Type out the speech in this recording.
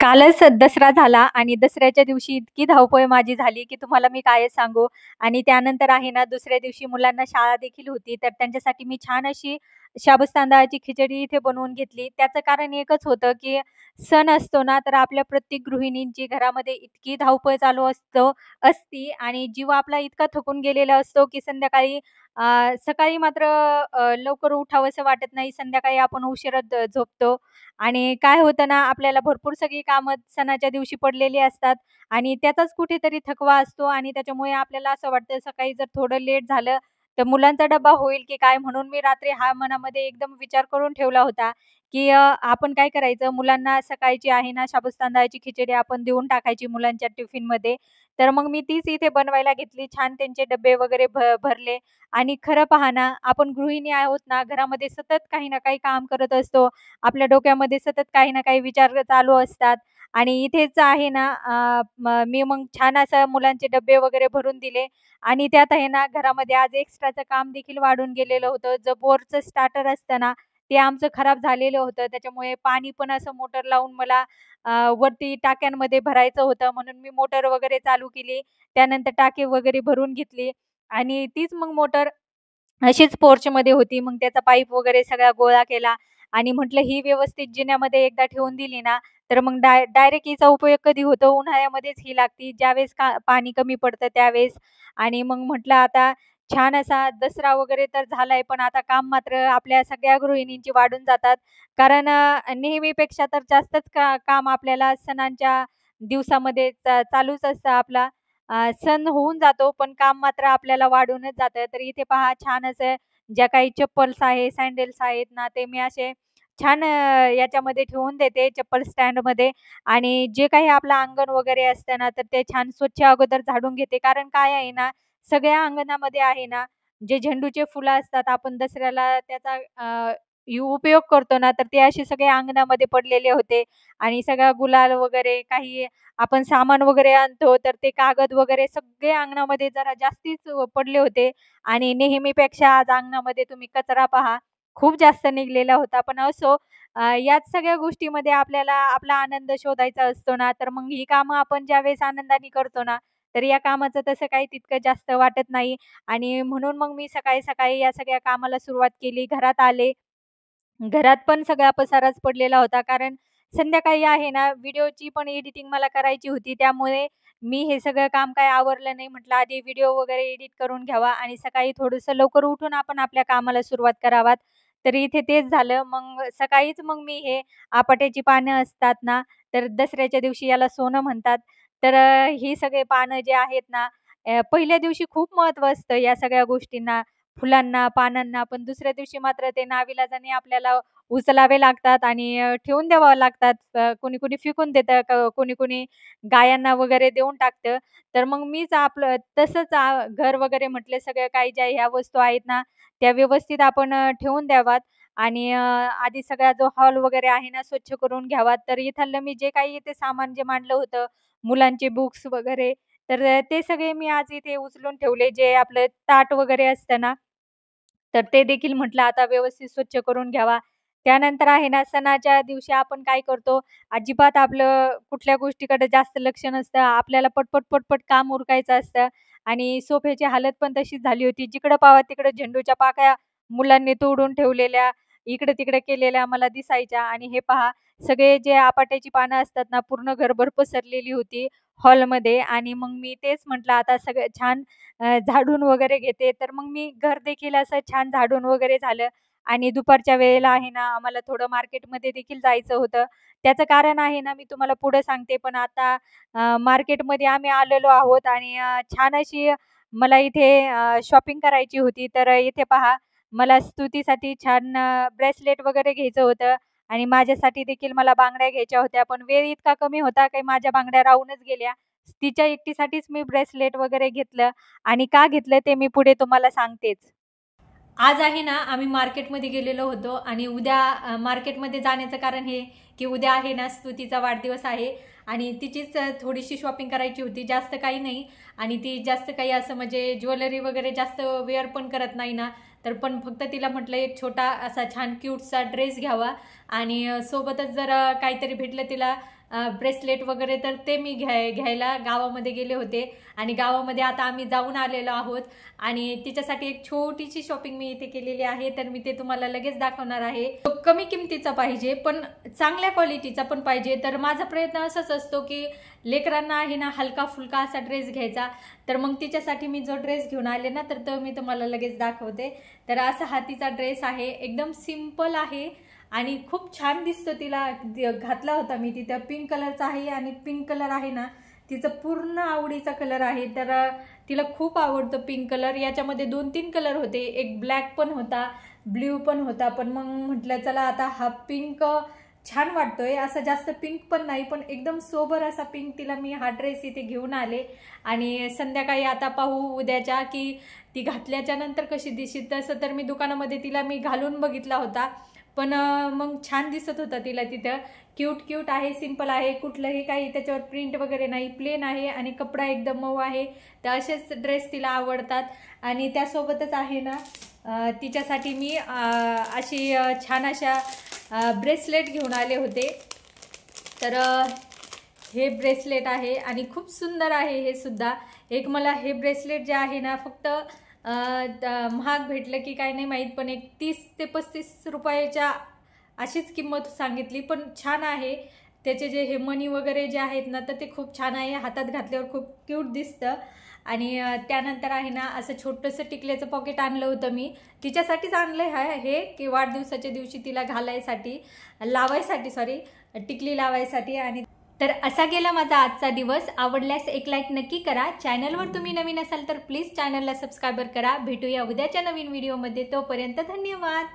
कालच दसरा झाला आणि दसऱ्याच्या दिवशी इतकी धावपळ माझी झाली, की तुम्हाला मी काय सांगू. आणि त्यानंतर आहे ना, दुसऱ्या दिवशी मुलांना शाळा देखील होती, तर त्यांच्यासाठी मी छान अशी शाबूत तांदळाची खिचडी इथे बनवून घेतली. त्याचं कारण एकच होतं, की सण असतो ना, तर आपल्या प्रत्येक गृहिणींची घरामध्ये इतकी धावपळ चालू असती आणि जीव आपला इतका थकून गेलेला असतो, की सकाळी मात्र लवकर उठावसं वाटत नाही. संध्याकाळी आपण उशिरा झोपतो. आणि काय होतं ना, आपल्याला भरपूर सगळी कामं सणाच्या दिवशी पडलेली असतात आणि त्याचाच कुठेतरी थकवा असतो आणि त्याच्यामुळे आपल्याला असं वाटतं सकाळी जर थोडं लेट झालं, तर मुलांचा डब्बा होईल की काय? म्हणून मी रात्री हा मनामध्ये एकदम विचार करून ठेवला होता, की आपण काय करायचं मुलांना सकाळची आहे ना शाबूत तांदळाची खिचडी आपण देऊन टाकायची मुलांच्या टिफिनमध्ये. तर मग मी तीच इथे बनवायला घेतली. छान त्यांचे डब्बे वगैरे भरले आणि खरं पहा ना, आपण गृहिणी आहोत ना, घरामध्ये सतत काही ना काही काम करत असतो. आपल्या डोक्यामध्ये सतत काही ना काही विचार चालू असतात आणि इथेच आहे ना मी मग छान असं मुलांचे डब्बे वगैरे भरून दिले आणि त्यात आहे ना घरामध्ये आज एक्स्ट्राचं काम देखील वाढून गेलेलं होतं. जे बोरचं स्टार्टर असतं ना, ते आमचं खराब झालेलं होतं. त्याच्यामुळे पाणी पण असं मोटर लावून मला वरती टाक्यांमध्ये भरायचं होतं म्हणून मी मोटर वगैरे चालू केली. त्यानंतर टाकी वगैरे भरून घेतली आणि तीच मग मोटर अशीच पोर्चमध्ये होती. मग त्याचा पाईप वगैरे सगळा गोळा केला आणि म्हटलं ही व्यवस्थित जिन्यामध्ये एकदा ठेवून दिली ना, तर मग डायरेक्ट हिचा उपयोग कधी होतो, उन्हाळ्यामध्येच ही लागती. ज्यावेळेस पाणी कमी पडतं त्यावेळेस. आणि मग म्हटलं आता छान असा दसरा वगैरे तर झालाय, पण आता काम मात्र आपल्या सगळ्या गृहिणींची वाढून जातात. कारण नेहमीपेक्षा तर जास्तच काम आपल्याला सणांच्या दिवसामध्ये चालूच असतं आपला. सण होऊन जातो, पण काम मात्र आपल्याला वाढूनच जातं. तर इथे पहा छान असं ज्या काही चप्पल्स आहे, सँडल्स आहेत ना, ते मी असे छान याच्यामध्ये ठेवून देते चप्पल स्टँडमध्ये आणि जे काही आपलं अंगण वगैरे असतं ना, तर ते छान स्वच्छ अगोदर झाडून घेते. कारण काय आहे ना, सगळ्या अंगणामध्ये आहे ना, जे झेंडूचे फुलं असतात, आपण दसऱ्याला त्याचा उपयोग करतो ना, तर ते असे सगळे अंगणामध्ये पडलेले होते आणि सगळा गुलाल वगैरे काही आपण सामान वगैरे आणतो, तर ते कागद वगैरे सगळे अंगणामध्ये जरा जास्तीच पडले होते आणि नेहमीपेक्षा आज अंगणामध्ये तुम्ही कचरा पहा, खूप जास्त निघलेला होता. पण असो, याच सगळ्या गोष्टीमध्ये आपल्याला आपला आनंद शोधायचा असतो ना, तर मग ही कामं आपण ज्यावेळेस आनंदाने करतो ना, तर या कामाचं तसं काही तितकं जास्त वाटत नाही आणि म्हणून मग मी सकाळी-सकाळी या सगळ्या कामाला सुरुवात केली. घरात आले. घरात पण सगळा पसाराच पडलेला होता. कारण संध्याकाळी आहे ना, व्हिडिओची पण एडिटिंग मला करायची होती. त्यामुळे मी हे सगळं काम काही आवरलं नाही. म्हटलं आधी व्हिडिओ वगैरे एडिट करून घ्यावा आणि सकाळी थोडंसं लवकर उठून आपण आपल्या कामाला सुरुवात करावात. तर इथे तेच झालं. मग सकाळीच मग मी हे आपट्याची पानं असतात ना, तर दसऱ्याच्या दिवशी याला सोनं म्हणतात. तर ही सगळे पानं जे आहेत ना, पहिल्या दिवशी खूप महत्त्व असतं या सगळ्या गोष्टींना. फुलांना, पानांना. पण दुसऱ्या दिवशी मात्र ते नाविलाजाने आपल्याला उचलावे लागतात आणि ठेवून द्यावं लागतात. कोणी-कोणी फेकून देतं, कोणी-कोणी गायांना वगैरे देऊन टाकतं. तर मग मीच आपलं तसंच घर वगैरे म्हटले सगळं काही ज्या ह्या वस्तू आहेत ना, त्या व्यवस्थित आपण ठेवून द्यावात आणि आधी सगळा जो हॉल वगैरे आहे ना, स्वच्छ करून घ्यावा. तर इथलं मी जे काही इथे सामान जे मांडलं होतं, मुलांचे बुक्स वगैरे, तर ते सगळे मी आज इथे उचलून ठेवले. जे आपलं ताट वगैरे असतं ना, तर ते देखील म्हटलं आता व्यवस्थित स्वच्छ करून घ्यावा. त्यानंतर आहे ना, सणाच्या दिवशी आपण काय करतो, अजिबात आपलं कुठल्या गोष्टीकडे जास्त लक्ष नसतं. आपल्याला पटपट काम उरकायचं असतं आणि सोफ्याची हालत पण तशीच झाली होती. जिकडं पाहावं तिकडं झेंडूच्या पाकळ्या मुलांनी तोडून ठेवलेल्या, इकडे-तिकडे केलेल्या मला दिसायच्या आणि हे पहा सगळे जे आपट्याची पानं असतात ना, पूर्ण घरभर पसरलेली होती हॉलमध्ये आणि मग मी तेच म्हटलं आता सगळं छान झाडून वगैरे घेते. तर मग मी घर देखील असं छान झाडून वगैरे झालं आणि दुपारच्या वेळेला आहे ना, आम्हाला थोडं मार्केटमध्ये देखील जायचं होतं. त्याचं कारण आहे ना, मी तुम्हाला पुढे सांगते. पण आता मार्केटमध्ये आम्ही आलेलो आहोत आणि छान अशी मला इथे शॉपिंग करायची होती. तर इथे पहा, मला स्तुतीसाठी छान ब्रेसलेट वगैरे घ्यायचं होतं आणि माझ्यासाठी देखील मला बांगड्या घ्यायच्या होत्या. पण वेळ इतका कमी होता, की माझ्या बांगड्या राहूनच गेल्या. तिच्या एकटीसाठीच मी ब्रेसलेट वगैरे घेतलं आणि का घेतलं ते मी पुढे तुम्हाला सांगतेच. आज आहे ना, आम्ही मार्केटमध्ये गेलेलो होतो आणि उद्या मार्केटमध्ये जाण्याचं कारण हे की उद्या आहे ना स्तुतीचा वाढदिवस आहे आणि तिचीच थोडीशी शॉपिंग करायची होती, जास्त काही नाही. आणि ती जास्त काही असं म्हणजे ज्वेलरी वगैरे जास्त वेअर पण करत नाही ना, तर पण फक्त तिला म्हटलं एक छोटा असा छान क्यूटचा ड्रेस घ्यावा आणि सोबतच जर काहीतरी भेटलं तिला ब्रेसलेट वगैरे, तर ते मी घ्यायला गावामध्ये गेले होते आणि गावामध्ये आता आम्ही जाऊन आलेलो आहोत आणि तिच्यासाठी एक छोटीशी शॉपिंग मी इथे केलेली आहे, तर मी ते तुम्हाला लगेच दाखवणार आहे. कमी किमतीचा पाहिजे पण चांगल्या क्वालिटीचा पण पाहिजे. तर माझा प्रयत्न असाच असतो की लेकरांना आहे ना हलका फुलका असा ड्रेस घ्यायचा. तर मग तिच्यासाठी मी जो ड्रेस घेऊन आले ना, तर तो मी तुम्हाला लगेच दाखवते. तर असा हा तिचा ड्रेस आहे, एकदम सिंपल आहे आणि खूप छान दिसतो. तिला घातला होता मी, तिथं पिंक कलरचा आहे आणि पिंक कलर आहे ना तिचा पूर्ण आवडीचा कलर आहे. तर तिला खूप आवडतो पिंक कलर. याच्यामध्ये 2-3 कलर होते, एक ब्लॅक पण होता, ब्ल्यू पण होता, पण मग म्हटलं चला आता हा पिंक छान वाटतोय. असा जास्त पिंक पण नाही, पण एकदम सोबर असा पिंक तिला मी हा ड्रेस इथे घेऊन आले आणि संध्याकाळी आता पाहू उद्याच्या की ती घातल्याच्या नंतर कशी दिसते. तसं तर मी दुकानामध्ये तिला मी घालून बघितला होता, पण मग छान दिसत होता तिला तिथं. क्यूट आहे, सिंपल आहे, कुठलंही काही त्याच्यावर प्रिंट वगैरे नाही, प्लेन आहे आणि कपडा एकदम मऊ आहे. तर असेच ड्रेस तिला आवडतात. आणि त्यासोबतच आहे ना तिच्यासाठी मी अशी छान अशा ब्रेसलेट घेऊन आले होते. तर हे ब्रेसलेट आहे आणि खूप सुंदर आहे हे सुद्धा. एक मला हे ब्रेसलेट जे आहे ना फक्त महाग भेटलं की काय नाही माहीत, पण एक 30 ते 35 रुपयाच्या अशीच किंमत सांगितली, पण छान आहे. त्याचे जे हे मणी वगैरे जे आहेत ना तर ते खूप छान आहे, हातात घातल्यावर खूप क्यूट दिसतं. आणि त्यानंतर आहे ना असं छोटंसं टिकल्याचं पॉकेट आणलं होतं मी, तिच्यासाठीच आणलं आहे हे की वाढदिवसाच्या दिवशी तिला घालायसाठी, लावायसाठी, टिकली लावायसाठी. आणि तर असा गेला माझा आजचा दिवस. आवडल्यास एक लाईक नक्की करा. चॅनलवर तुम्ही नवीन असाल तर प्लीज चॅनलला सबस्क्राईबर करा. भेटूया उद्याच्या नवीन व्हिडिओमध्ये. तोपर्यंत धन्यवाद.